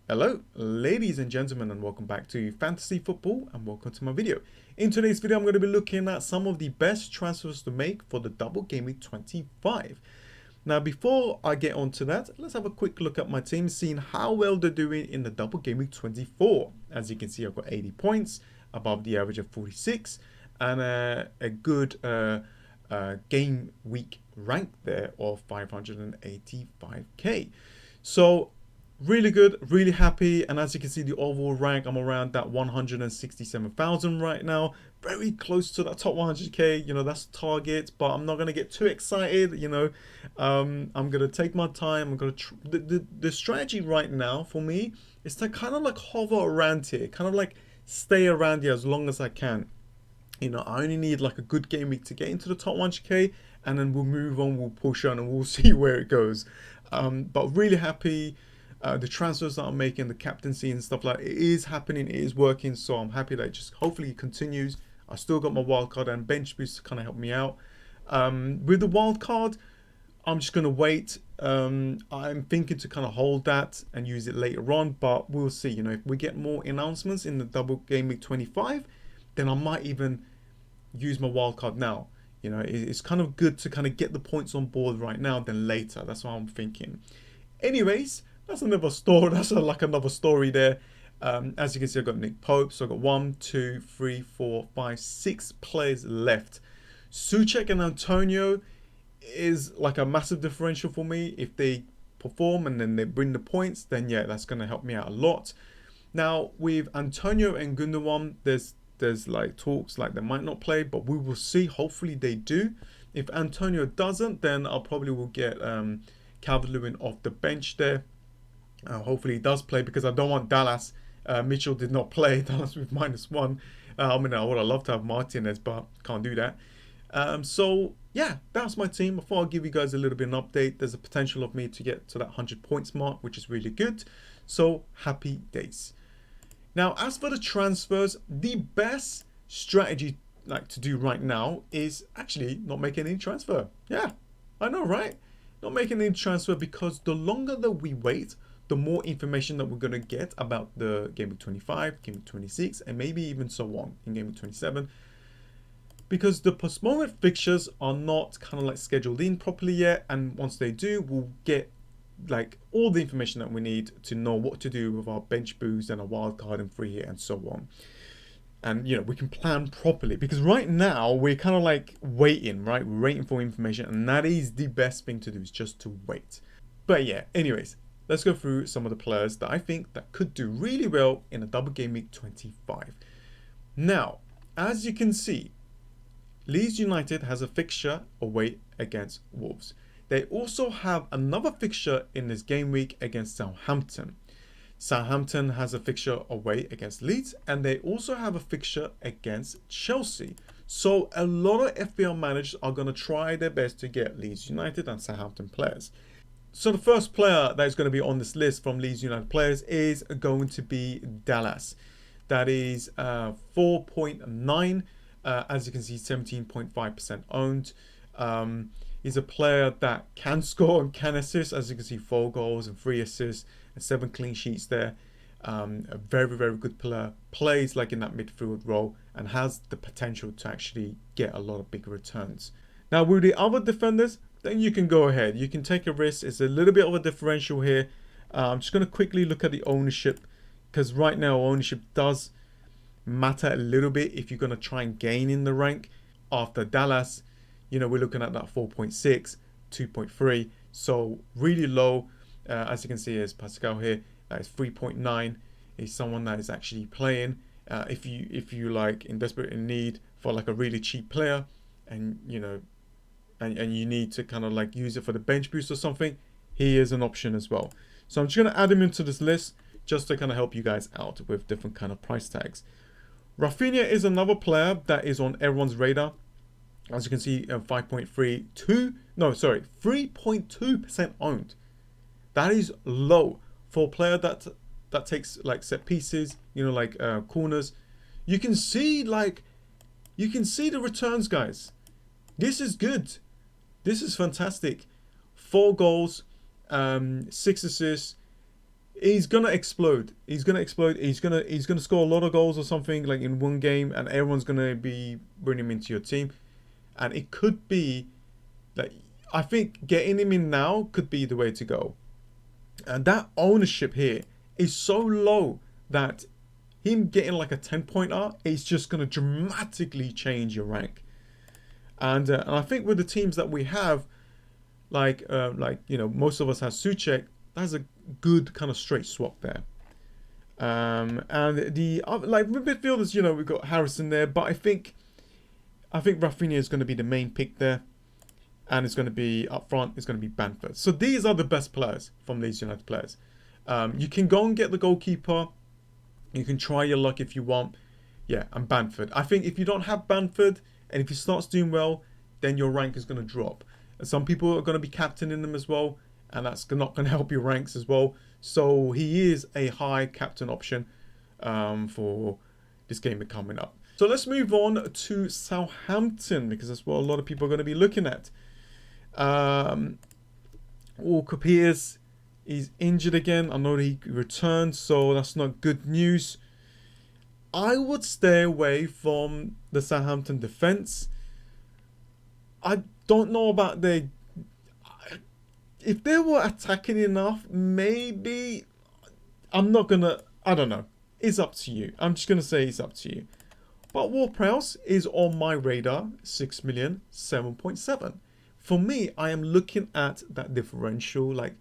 Hello, ladies and gentlemen, and welcome back to Fantasy Football, and welcome to my video. In today's video, I'm going to be looking at some of the best transfers to make for the Double Gameweek 25. Now, before I get on to that, let's have a quick look at my team, seeing how well they're doing in the Double Gameweek 24. As you can see, I've got 80 points, above the average of 46, and a good game week rank there of 585k. So really good, really happy, and as you can see, the overall rank, I'm around that 167,000 right now, very close to that top 100k. That's target, but I'm not gonna get too excited. I'm gonna take my time. I'm gonna the strategy right now for me is to kind of like hover around here, kind of like stay around here as long as I can. I only need like a good game week to get into the top 100k, and then we'll move on, we'll push on, and we'll see where it goes. But really happy. The transfers that I'm making, the captaincy and stuff like that, it is happening, it is working. So I'm happy that it just hopefully it continues. I still got my wild card and bench boost to kind of help me out. With the wild card, I'm just going to wait. I'm thinking to kind of hold that and use it later on, but we'll see. If we get more announcements in the Double Game Week 25, then I might even use my wild card now. It's kind of good to kind of get the points on board right now than later. That's what I'm thinking. Anyways, that's another story. That's like another story there. As you can see, I've got Nick Pope. So I've got 1, 2, 3, 4, 5, 6 players left. Soucek and Antonio is like a massive differential for me. If they perform and then they bring the points, then yeah, that's going to help me out a lot. Now with Antonio and Gundogan, there's like talks like they might not play, but we will see. Hopefully they do. If Antonio doesn't, then I'll probably will get Calvert-Lewin off the bench there. Hopefully he does play, because I don't want Dallas. Mitchell did not play. Dallas with -1. I would have loved to have Martinez, but can't do that. So yeah, that's my team. Before I give you guys a little bit of an update, there's a potential of me to get to that 100 points mark, which is really good. So happy days. Now, as for the transfers, the best strategy to do right now is actually not making any transfer. Yeah, I know, right? Not making any transfer, because the longer that we wait, the more information that we're going to get about the Game Week 25, Game Week 26, and maybe even so on in Game Week 27. Because the postponement fixtures are not kind of like scheduled in properly yet, and once they do, we'll get like all the information that we need to know what to do with our bench boost and a wild card and free hit and so on. And we can plan properly, because right now we're kind of like waiting, right? We're waiting for information, and that is the best thing to do, is just to wait. But yeah, anyways, let's go through some of the players that I think that could do really well in a Double Game Week 25. Now, as you can see, Leeds United has a fixture away against Wolves. They also have another fixture in this game week against Southampton. Southampton has a fixture away against Leeds, and they also have a fixture against Chelsea. So a lot of FPL managers are going to try their best to get Leeds United and Southampton players. So the first player that is going to be on this list from Leeds United players is going to be Dallas. That is 4.9. As you can see, 17.5% owned. He's a player that can score and can assist. As you can see, 4 goals and 3 assists and 7 clean sheets there. A very, very good player. Plays like in that midfield role and has the potential to actually get a lot of big returns. Now with the other defenders, then you can go ahead. You can take a risk. It's a little bit of a differential here. I'm just going to quickly look at the ownership, because right now ownership does matter a little bit if you're going to try and gain in the rank. After Dallas, we're looking at that 4.6, 2.3, so really low. As you can see, is Pascal here. Is 3.9. Is someone that is actually playing. If you like in desperate in need for like a really cheap player, and and you need to kind of like use it for the bench boost or something, he is an option as well. So I'm just going to add him into this list just to kind of help you guys out with different kind of price tags. Rafinha is another player that is on everyone's radar. As you can see, 3.2% owned. That is low for a player that takes like set pieces, like corners. You can see the returns, guys. This is good. This is fantastic. 4 goals, 6 assists, He's gonna explode. He's gonna explode. He's gonna score a lot of goals or something like in one game, and everyone's gonna be bringing him into your team. And it could be like, I think getting him in now could be the way to go. And that ownership here is so low that him getting like a 10-pointer is just gonna dramatically change your rank. And I think with the teams that we have, like most of us have Suchek. That's a good kind of straight swap there. And the like midfielders, we've got Harrison there, but I think Rafinha is going to be the main pick there, and it's going to be up front. It's going to be Bamford. So these are the best players from Leeds United players. You can go and get the goalkeeper. You can try your luck if you want. Yeah, and Bamford. I think if you don't have Bamford, and if he starts doing well, then your rank is going to drop. And some people are going to be captaining them as well, and that's not going to help your ranks as well. So he is a high captain option for this game coming up. So let's move on to Southampton, because that's what a lot of people are going to be looking at. Walker Peters is injured again. I know he returned, so that's not good news. I would stay away from the Southampton defense. I don't know about their... If they were attacking enough, maybe... I'm not going to... I don't know. It's up to you. I'm just going to say it's up to you. But Ward-Prowse is on my radar. 6 million, 7.7. For me, I am looking at that differential. Like,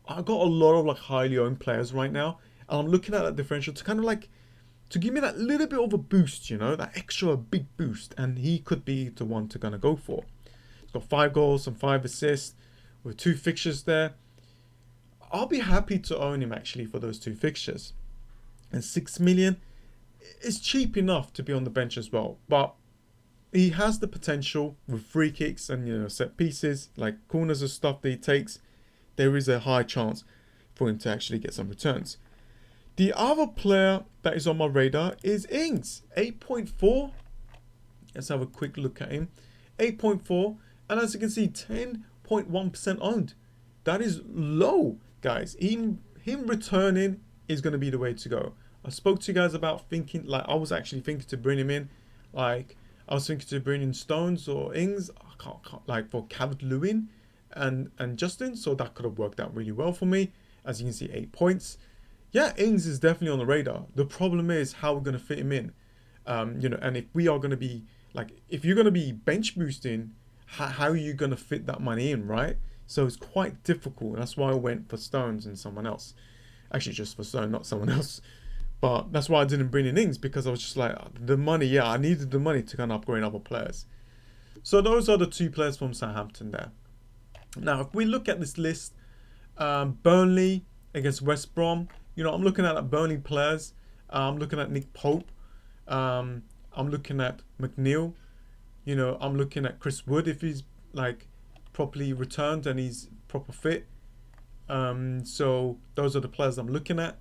I've got a lot of like highly owned players right now. And I'm looking at that differential to kind of like... to give me that little bit of a boost, that extra big boost. And he could be the one to kind of go for. He's got 5 goals and 5 assists with 2 fixtures there. I'll be happy to own him actually for those 2 fixtures. And 6 million is cheap enough to be on the bench as well. But he has the potential with free kicks and set pieces, like corners and stuff that he takes. There is a high chance for him to actually get some returns. The other player that is on my radar is Ings. 8.4. Let's have a quick look at him. 8.4. And as you can see, 10.1% owned. That is low, guys. Him returning is going to be the way to go. I spoke to you guys about thinking, like I was actually thinking to bring him in. Like I was thinking to bring in Stones or Ings. I can't like for Calvert-Lewin and Justin. So that could have worked out really well for me. As you can see, 8 points. Yeah, Ings is definitely on the radar. The problem is how we're going to fit him in. And if we are going to be, like, if you're going to be bench boosting, how are you going to fit that money in, right? So it's quite difficult. And that's why I went for Stones and someone else. Actually, just for Stone, not someone else. But that's why I didn't bring in Ings, because I was just like, the money, I needed the money to kind of upgrade other players. So those are the 2 players from Southampton there. Now, if we look at this list, Burnley against West Brom, I'm looking at Burnley players. I'm looking at Nick Pope. I'm looking at McNeil. I'm looking at Chris Wood if he's like properly returned and he's proper fit. So those are the players I'm looking at.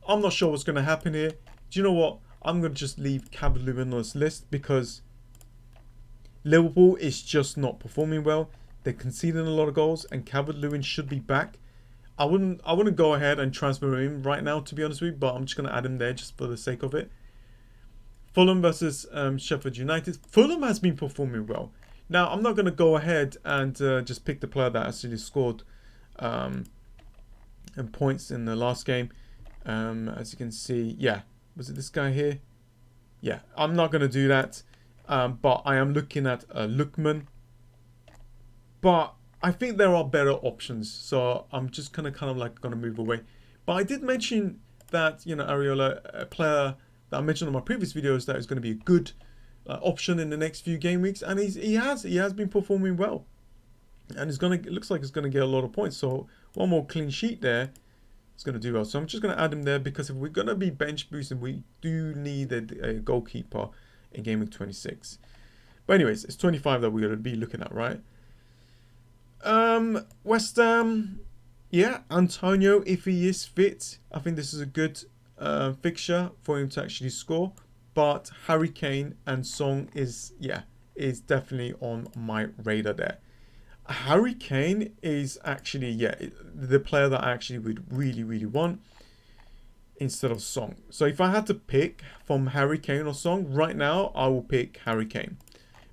I'm not sure what's going to happen here. Do you know what? I'm going to just leave Calvert-Lewin on this list because Liverpool is just not performing well. They're conceding a lot of goals, and Calvert-Lewin should be back. I wouldn't go ahead and transfer him right now, to be honest with you, but I'm just going to add him there just for the sake of it. Fulham versus Sheffield United. Fulham has been performing well. Now, I'm not going to go ahead and just pick the player that actually scored and points in the last game. As you can see, yeah. Was it this guy here? Yeah, I'm not going to do that. But I am looking at Lookman. But I think there are better options. So I'm just kind of move away. But I did mention that, Areola, a player that I mentioned on my previous videos, that is going to be a good option in the next few game weeks. And he has been performing well. And it looks like it's going to get a lot of points. So one more clean sheet there. It's going to do well. So I'm just going to add him there because if we're going to be bench boosting, we do need a goalkeeper in game week 26. But anyways, it's 25 that we're going to be looking at, right? West Ham, yeah, Antonio, if he is fit, I think this is a good fixture for him to actually score. But Harry Kane and Song is definitely on my radar there. Harry Kane is actually, the player that I actually would really, really want. instead of Song. So if I had to pick from Harry Kane or Song right now, I will pick Harry Kane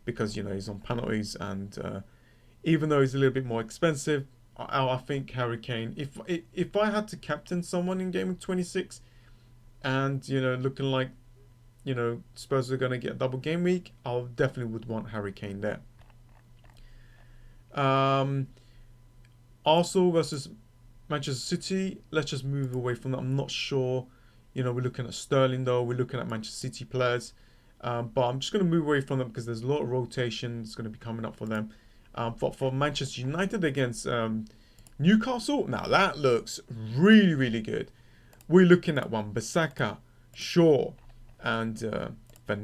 because, you know, he's on penalties, and even though he's a little bit more expensive, I think Harry Kane. If I had to captain someone in game 26, and, you know, looking like, you know, Spurs are going to get a double game week, I definitely would want Harry Kane there. Arsenal versus Manchester City. Let's just move away from that. I'm not sure. You know, we're looking at Sterling though. We're looking at Manchester City players. But I'm just going to move away from them because there's a lot of rotation that's going to be coming up for them. But for Manchester United against Newcastle, now that looks really, really good. We're looking at Wan-Bissaka, Shaw, and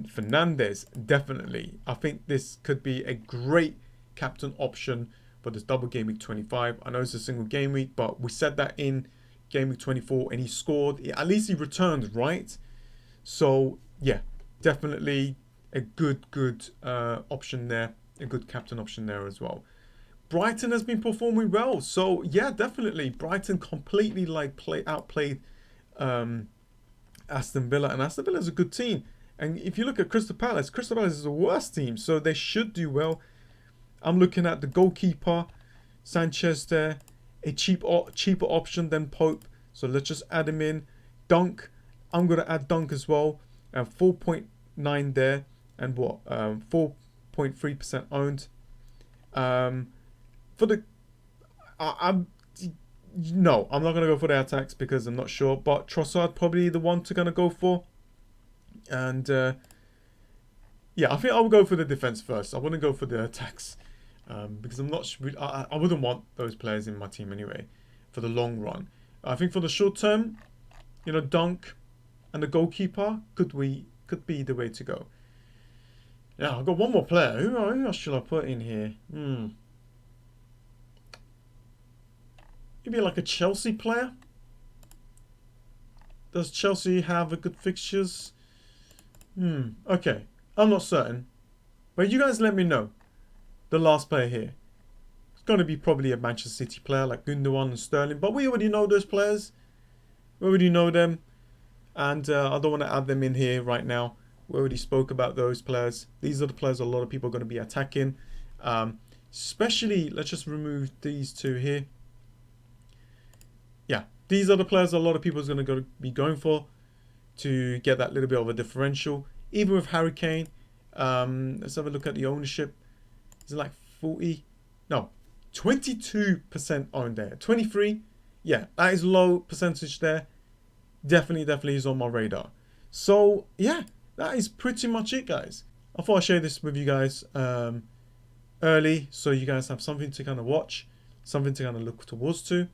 Fernandez, definitely. I think this could be a great captain option for this double game week 25. I know it's a single game week, but we said that in game week 24 and he scored. At least he returned, right? So, yeah, definitely a good option there. A good captain option there as well. Brighton has been performing well. So, yeah, definitely. Brighton completely outplayed Aston Villa, and Aston Villa is a good team. And if you look at Crystal Palace is the worst team, so they should do well. I'm looking at the goalkeeper, Sanchez there, a cheaper option than Pope. So let's just add him in. Dunk, I'm going to add Dunk as well. 4.9 there, and what? 4.3% owned. For the, no, I'm not going to go for the attacks because I'm not sure. But Trossard probably the one to going to go for. And yeah, I think I'll go for the defense first. I wouldn't go for the attacks because I'm not. I wouldn't want those players in my team anyway for the long run. I think for the short term, you know, Dunk and the goalkeeper could be the way to go. Yeah, I've got one more player. Who else should I put in here? Maybe like a Chelsea player. Does Chelsea have a good fixtures? Okay. I'm not certain. But you guys let me know. The last player here. It's going to be probably a Manchester City player like Gundogan and Sterling. But we already know those players. We already know them. And I don't want to add them in here right now. We already spoke about those players. These are the players a lot of people are going to be attacking. Especially, let's just remove these two here. Yeah, these are the players a lot of people are going to be going for to get that little bit of a differential. Even with Harry Kane, let's have a look at the ownership. Is it like 40? No, 22% owned there. 23? Yeah, that is low percentage there. Definitely is on my radar. So, yeah, that is pretty much it, guys. I thought I'd share this with you guys early so you guys have something to kind of watch, something to kind of look towards to,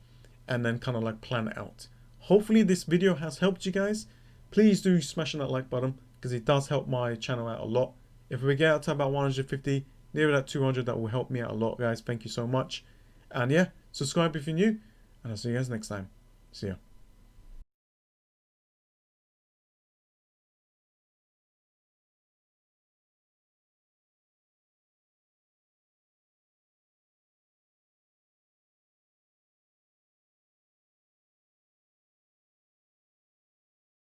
and then kind of like plan it out. Hopefully this video has helped you guys. Please do smash on that like button because it does help my channel out a lot. If we get out to about 150, near that 200, that will help me out a lot, guys. Thank you so much. And yeah, subscribe if you're new, and I'll see you guys next time. See ya.